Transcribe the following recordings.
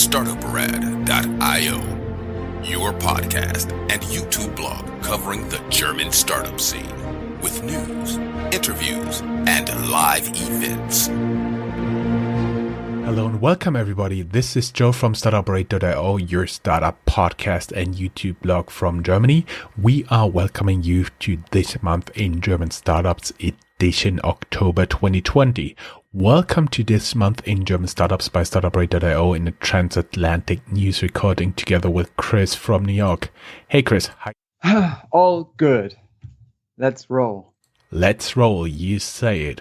Startuprad.io, your podcast and YouTube blog covering the German startup scene with news, interviews, and live events. Hello and welcome everybody. This is Joe from Startuprad.io, your startup podcast and YouTube blog from Germany. We are welcoming you to this month in German Startups edition October 2020. Welcome to this month in German Startups by Startuprad.io in a transatlantic news recording together with Chris from New York. Hey Chris. Hi. All good. Let's roll. Let's roll, you say it.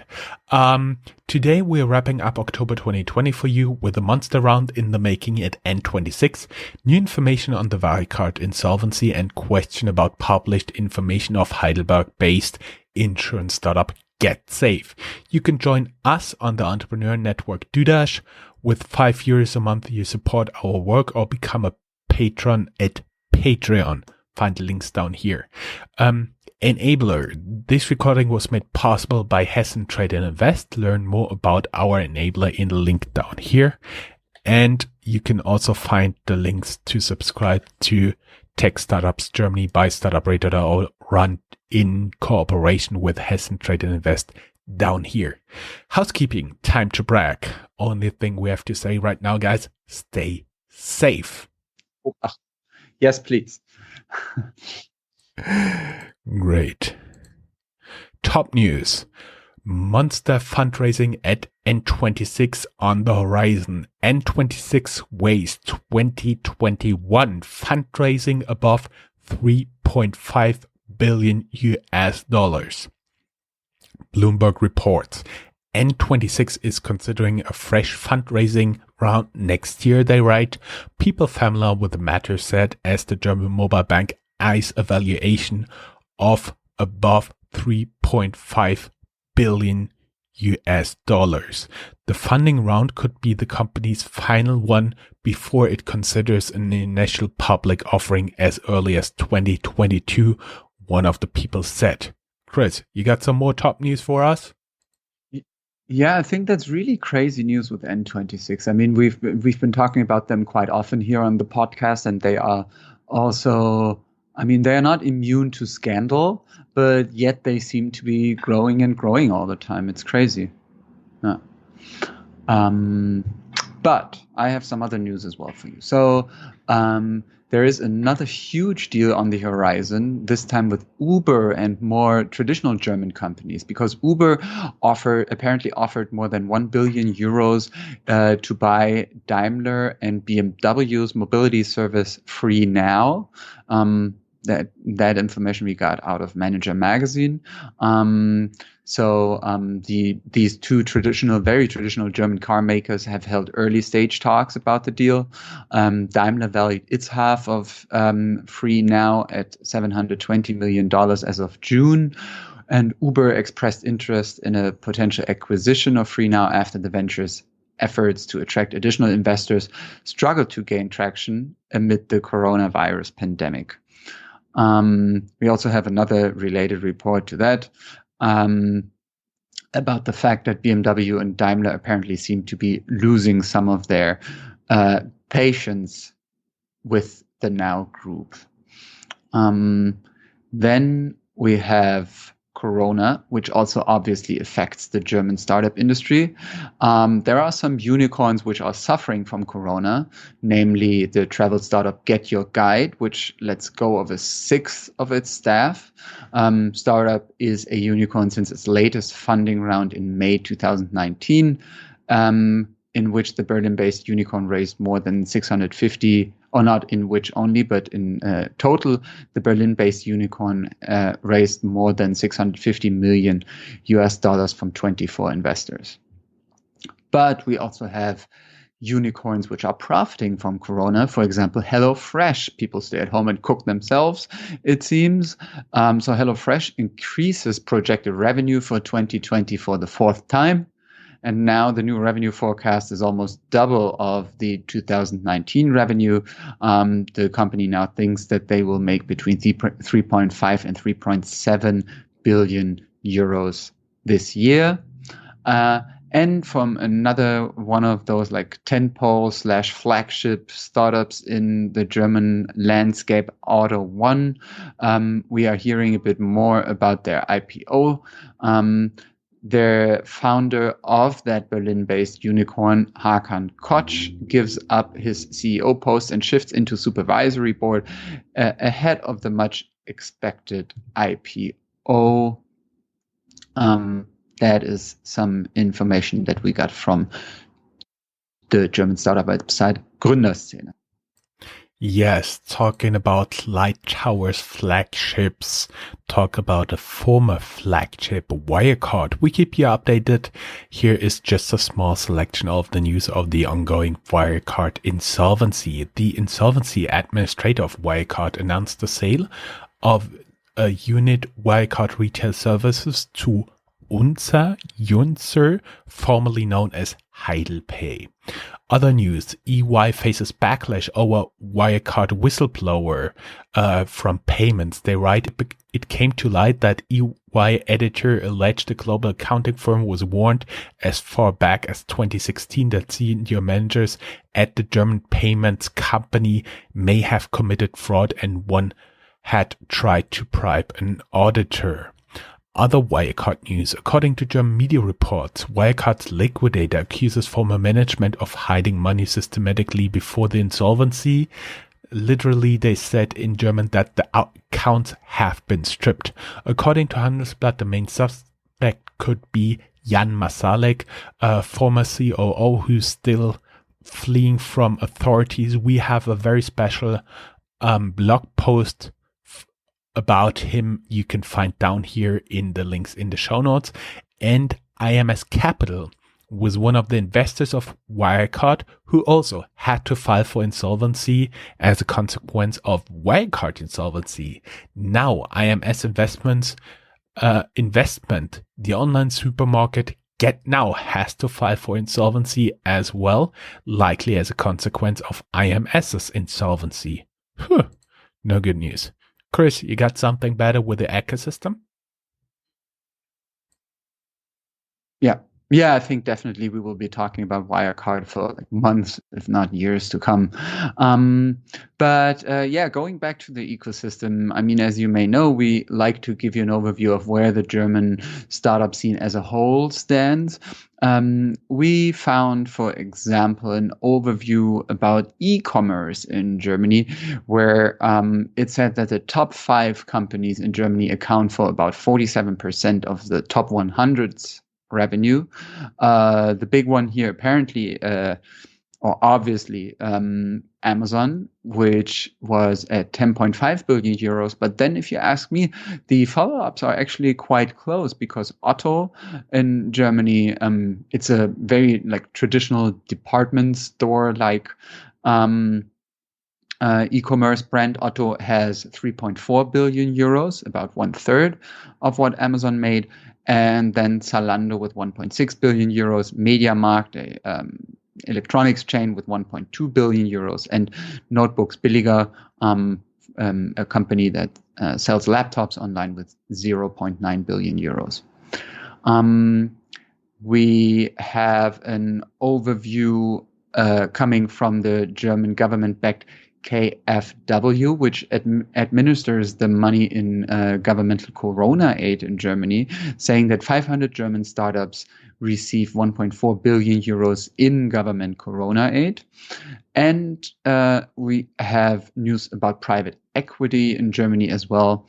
Today we're wrapping up October 2020 for you with a monster round in the making at N26, new information on the Wirecard insolvency and question about published information of Heidelberg-based insurance startup Getsafe. You can join us on the Entrepreneur Network DoDash. With €5 a month, you support our work or become a patron at Patreon. Find the links down here. Enabler. This recording was made possible by Hessen Trade and Invest. Learn more about our enabler in the link down here. And you can also find the links to subscribe to Tech Startups Germany by Startuprad.io, run in cooperation with Hessen Trade and Invest down here. Housekeeping, time to brag. Only thing we have to say right now, guys, stay safe. Yes, please. Great. Top news. Monster fundraising at N26 on the horizon. N26 Waste 2021 fundraising above $3.5 billion. Bloomberg reports. N26 is considering a fresh fundraising round next year, they write. People familiar with the matter said as the German mobile bank eyes a valuation of above $3.5 billion. The funding round could be the company's final one before it considers an initial public offering as early as 2022, one of the people said. Chris, you got some more top news for us? Yeah, I think that's really crazy news with N26. I mean, we've been talking about them quite often here on the podcast, and they are also, I mean, they are not immune to scandal, but yet they seem to be growing and growing all the time. It's crazy. Yeah. But I have some other news as well for you. So there is another huge deal on the horizon, this time with Uber and more traditional German companies, because Uber apparently offered more than 1 billion euros to buy Daimler and BMW's mobility service Free Now. That information we got out of Manager magazine. These two very traditional German car makers have held early stage talks about the deal. Daimler valued its half of Free Now at $720 million as of June. And Uber expressed interest in a potential acquisition of Free Now after the venture's efforts to attract additional investors struggled to gain traction amid the coronavirus pandemic. We also have another related report to that about the fact that BMW and Daimler apparently seem to be losing some of their patience with the Now group. Then we have Corona, which also obviously affects the German startup industry. There are some unicorns which are suffering from Corona, namely the travel startup Get Your Guide, which lets go of a sixth of its staff. Startup is a unicorn since its latest funding round in May 2019, in which the Berlin-based unicorn raised more than 650, or not in which only, but in total, the Berlin-based unicorn raised more than $650 million from 24 investors. But we also have unicorns which are profiting from Corona. For example, HelloFresh. People stay at home and cook themselves, it seems. So HelloFresh increases projected revenue for 2020 for the fourth time. And now the new revenue forecast is almost double of the 2019 revenue. The company now thinks that they will make between 3.5 and 3.7 billion euros this year. and from another one of those like tentpole / flagship startups in the German landscape, Auto One. We are hearing a bit more about their IPO. The founder of that Berlin-based unicorn, Hakan Koch, gives up his CEO post and shifts into supervisory board ahead of the much expected IPO. That is some information that we got from the German startup website Gründerszene. Yes, talking about Light Towers flagships, talk about a former flagship, Wirecard. We keep you updated. Here is just a small selection of the news of the ongoing Wirecard insolvency. The insolvency administrator of Wirecard announced the sale of a unit Wirecard Retail Services to Junzer, formerly known as Heidelberg. Other news, EY faces backlash over Wirecard whistleblower from payments. They write it came to light that EY editor alleged the global accounting firm was warned as far back as 2016 that senior managers at the German payments company may have committed fraud and one had tried to bribe an auditor. Other Wirecard news. According to German media reports, Wirecard's liquidator accuses former management of hiding money systematically before the insolvency. Literally, they said in German that the accounts have been stripped. According to Handelsblatt, the main suspect could be Jan Masalek, a former COO who's still fleeing from authorities. We have a very special blog post about him you can find down here in the links in the show notes. And IMS Capital was one of the investors of Wirecard who also had to file for insolvency as a consequence of Wirecard insolvency. Now IMS Investment, the online supermarket, GetNow has to file for insolvency as well, likely as a consequence of IMS's insolvency. No good news. Chris, you got something better with the ecosystem? Yeah, I think definitely we will be talking about Wirecard for like months, if not years to come. But going back to the ecosystem, I mean, as you may know, we like to give you an overview of where the German startup scene as a whole stands. We found, for example, an overview about e-commerce in Germany, where it said that the top 5 companies in Germany account for about 47% of the top 100's revenue. The big one here, apparently, or obviously, Amazon, which was at 10.5 billion euros. But then if you ask me, the follow-ups are actually quite close, because Otto in Germany, it's a very like traditional department store like e-commerce brand. Otto has 3.4 billion euros, about 1/3 of what Amazon made. And then Zalando with 1.6 billion euros, MediaMarkt, a electronics chain, with 1.2 billion euros, and Notebooks Billiger, a company that sells laptops online, with 0.9 billion euros. We have an overview coming from the German government-backed KfW, which administers the money in governmental Corona aid in Germany, saying that 500 German startups receive 1.4 billion euros in government Corona aid. And we have news about private equity in Germany as well,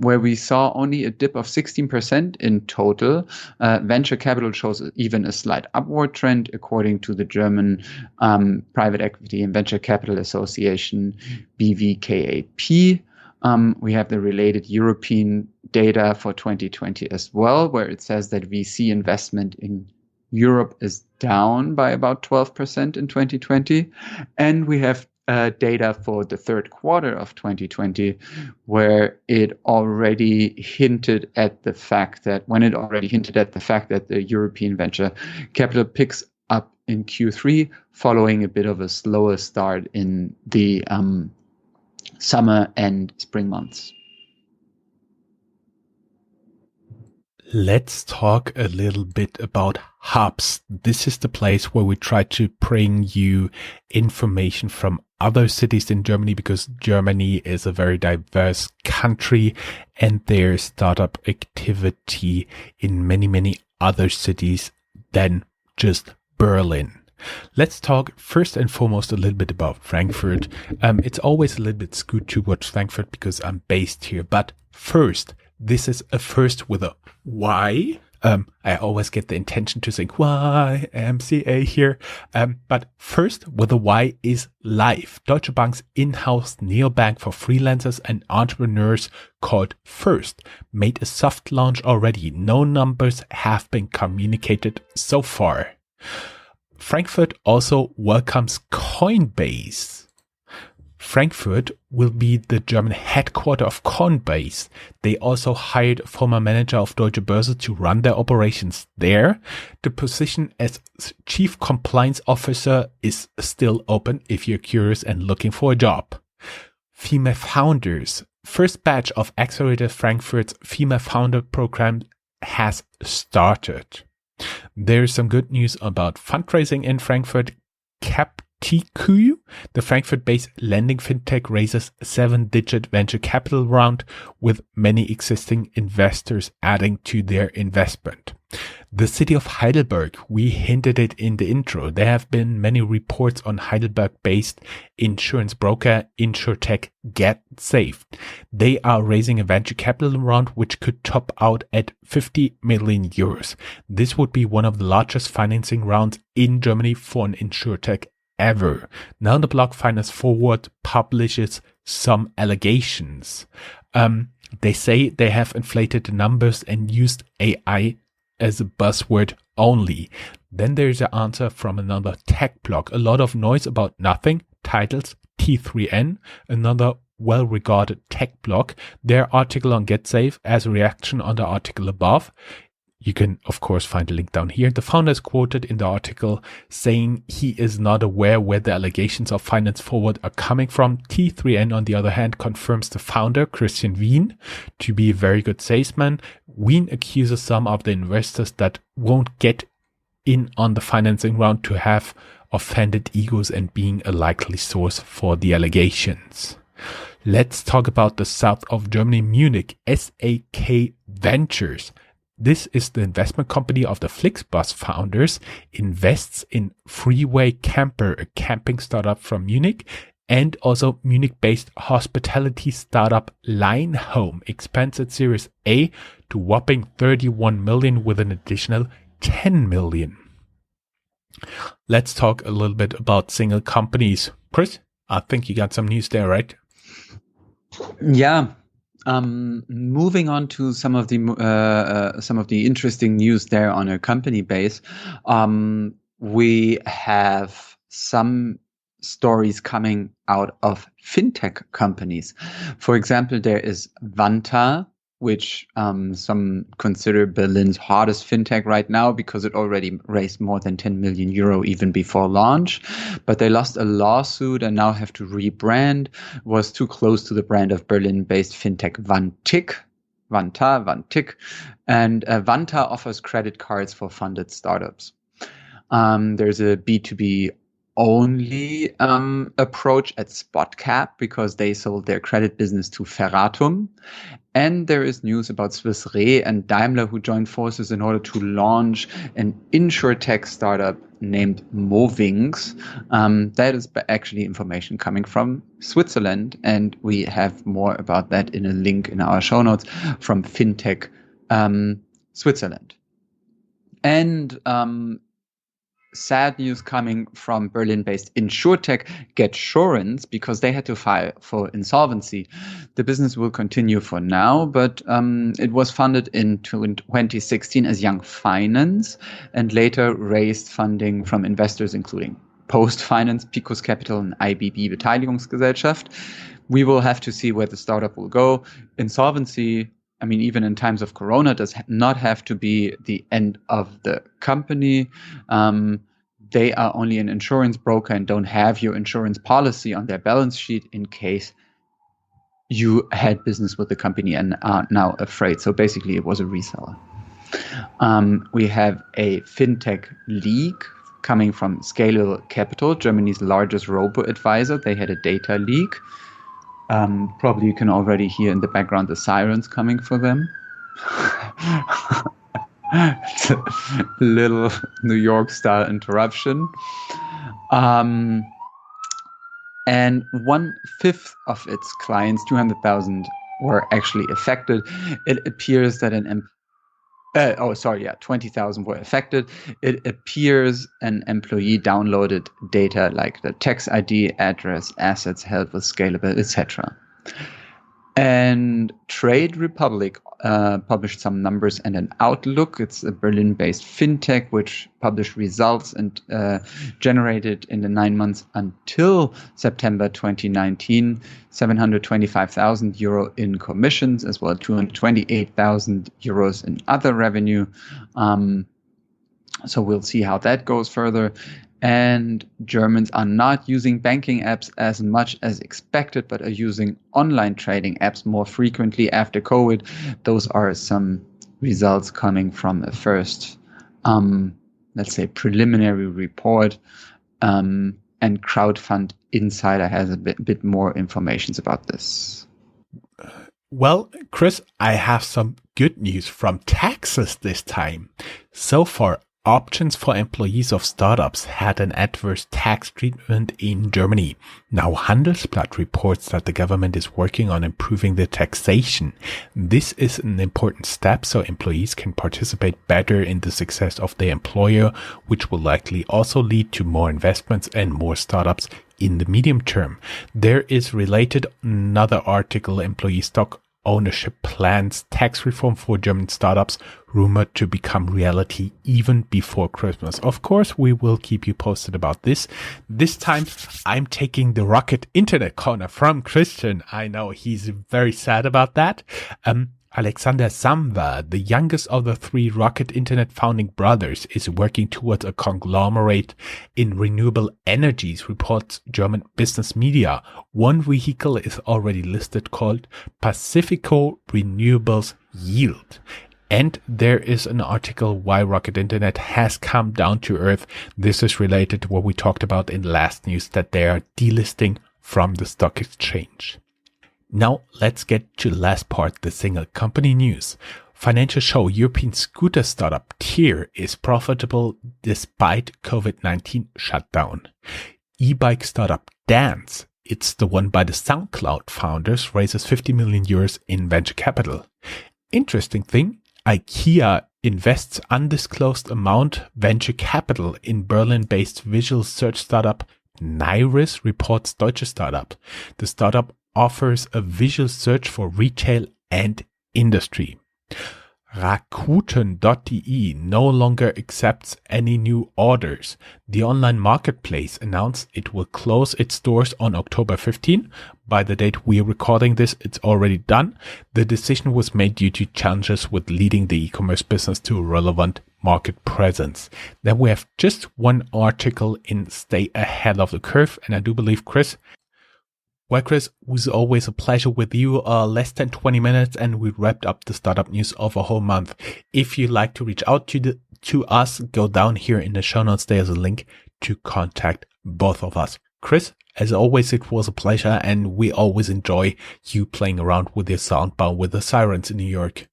where we saw only a dip of 16% in total. Venture capital shows even a slight upward trend, according to the German Private Equity and Venture Capital Association, BVKAP. We have the related European data for 2020 as well, where it says that VC investment in Europe is down by about 12% in 2020. And we have data for the third quarter of 2020, where it already hinted at the fact that the European venture capital picks up in Q3, following a bit of a slower start in the summer and spring months. Let's talk a little bit about hubs. This is the place where we try to bring you information from other cities in Germany, because Germany is a very diverse country and there's startup activity in many, many other cities than just Berlin. Let's talk first and foremost a little bit about Frankfurt. It's always a little bit skewed towards Frankfurt because I'm based here. But first, this is a first with a Y. I always get the intention to think YMCA here. But first with a Y is Live, Deutsche Bank's in-house neobank for freelancers and entrepreneurs called First, made a soft launch already. No numbers have been communicated so far. Frankfurt also welcomes Coinbase. Frankfurt will be the German headquarter of Coinbase. They also hired a former manager of Deutsche Börse to run their operations there. The position as Chief Compliance Officer is still open if you're curious and looking for a job. Female founders. First batch of Accelerator Frankfurt's female founder program has started. There's some good news about fundraising in Frankfurt. Capticu, the Frankfurt-based lending fintech, raises a 7-digit venture capital round with many existing investors adding to their investment. The city of Heidelberg, we hinted it in the intro. There have been many reports on Heidelberg-based insurance broker InsurTech Getsafe. They are raising a venture capital round which could top out at 50 million euros. This would be one of the largest financing rounds in Germany for an InsurTech ever. Now the blog Finance Forward publishes some allegations. They say they have inflated the numbers and used AI as a buzzword only. Then there's an answer from another tech blog. A lot of noise about nothing. Titles T3N, another well-regarded tech blog. Their article on Getsafe as a reaction on the article above. You can, of course, find a link down here. The founder is quoted in the article saying he is not aware where the allegations of Finance Forward are coming from. T3N, on the other hand, confirms the founder, Christian Wien, to be a very good salesman. Wien accuses some of the investors that won't get in on the financing round to have offended egos and being a likely source for the allegations. Let's talk about the south of Germany, Munich. SAK Ventures. This is the investment company of the Flixbus founders, invests in Freeway Camper, a camping startup from Munich, and also Munich-based hospitality startup Line Home expands its Series A to whopping 31 million with an additional 10 million. Let's talk a little bit about single companies. Chris, I think you got some news there, right? Yeah. Moving on to some of the interesting news there on a company base, we have some stories coming out of fintech companies. For example, there is Vanta, which some consider Berlin's hardest fintech right now because it already raised more than 10 million euro even before launch. But they lost a lawsuit and now have to rebrand. Was too close to the brand of Berlin-based fintech Vantik. And Vanta offers credit cards for funded startups. There's a B2B only approach at SpotCap because they sold their credit business to Ferratum. And there is news about Swiss Re and Daimler who joined forces in order to launch an insurtech startup named Movings. That is actually information coming from Switzerland, and we have more about that in a link in our show notes from FinTech Switzerland. And sad news coming from Berlin-based insurtech Getsurance because they had to file for insolvency. The business will continue for now, but it was funded in 2016 as Young Finance and later raised funding from investors including Post Finance, Picos Capital, and IBB Beteiligungsgesellschaft. We will have to see where the startup will go. Insolvency, I mean, even in times of Corona, does not have to be the end of the company. They are only an insurance broker and don't have your insurance policy on their balance sheet in case you had business with the company and are now afraid. So basically, it was a reseller. We have a fintech leak coming from Scalable Capital, Germany's largest robo-advisor. They had a data leak. Probably you can already hear in the background the sirens coming for them. It's a little New York style interruption. And 1/5 of its clients, 200,000, were actually affected. It appears that 20,000 were affected. It appears an employee downloaded data like the tax ID, address, assets held with Scalable, etc. And Trade Republic published some numbers and an outlook. It's a Berlin-based fintech which published results and generated in the 9 months until September 2019, 725,000 euro in commissions, as well as 228,000 euros in other revenue. So we'll see how that goes further. And Germans are not using banking apps as much as expected, but are using online trading apps more frequently after COVID. Those are some results coming from a first, let's say, preliminary report. And Crowdfund Insider has a bit more information about this. Well, Chris, I have some good news from taxes this time. So far, options for employees of startups had an adverse tax treatment in Germany. Now Handelsblatt reports that the government is working on improving the taxation. This is an important step so employees can participate better in the success of their employer, which will likely also lead to more investments and more startups in the medium term. There is related another article, employee stock ownership plans tax reform for German startups rumored to become reality even before Christmas. Of course, we will keep you posted about this. This time, I'm taking the Rocket Internet corner from Christian. I know he's very sad about that. Alexander Samwa, the youngest of the 3 Rocket Internet founding brothers, is working towards a conglomerate in renewable energies, reports German business media. One vehicle is already listed called Pacifico Renewables Yield. And there is an article why Rocket Internet has come down to earth. This is related to what we talked about in the last news, that they are delisting from the stock exchange. Now let's get to the last part, the single company news. Financial show European scooter startup Tier is profitable despite COVID-19 shutdown. E-bike startup Dance, it's the one by the SoundCloud founders, raises 50 million euros in venture capital. Interesting thing, IKEA invests undisclosed amount venture capital in Berlin-based visual search startup Nairis, reports Deutsche Startup. The startup offers a visual search for retail and industry. Rakuten.de no longer accepts any new orders. The online marketplace announced it will close its stores on October 15. By the date we are recording this, it's already done. The decision was made due to challenges with leading the e-commerce business to a relevant market presence. Then we have just one article in Stay Ahead of the Curve, and I do believe, Chris, well, Chris, it was always a pleasure with you. Less than 20 minutes and we wrapped up the startup news of a whole month. If you'd like to reach out to us, go down here in the show notes. There's a link to contact both of us. Chris, as always, it was a pleasure, and we always enjoy you playing around with your soundbar with the sirens in New York.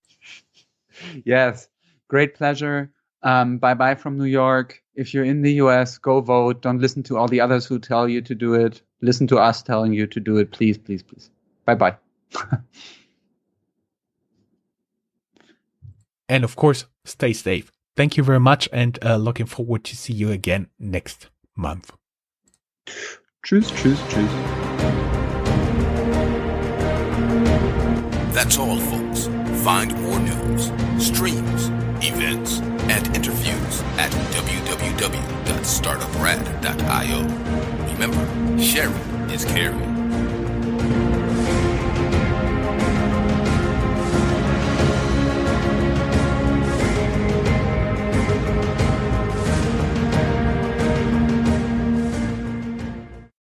Yes, great pleasure. Bye-bye from New York. If you're in the US, go vote. Don't listen to all the others who tell you to do it. Listen to us telling you to do it. Please, please, please. Bye-bye. And of course, stay safe. Thank you very much, and looking forward to see you again next month. Tschüss, tschüss, tschüss. That's all, folks. Find more news, streams, events, and interviews at www.startuprad.io. Remember, sharing is caring.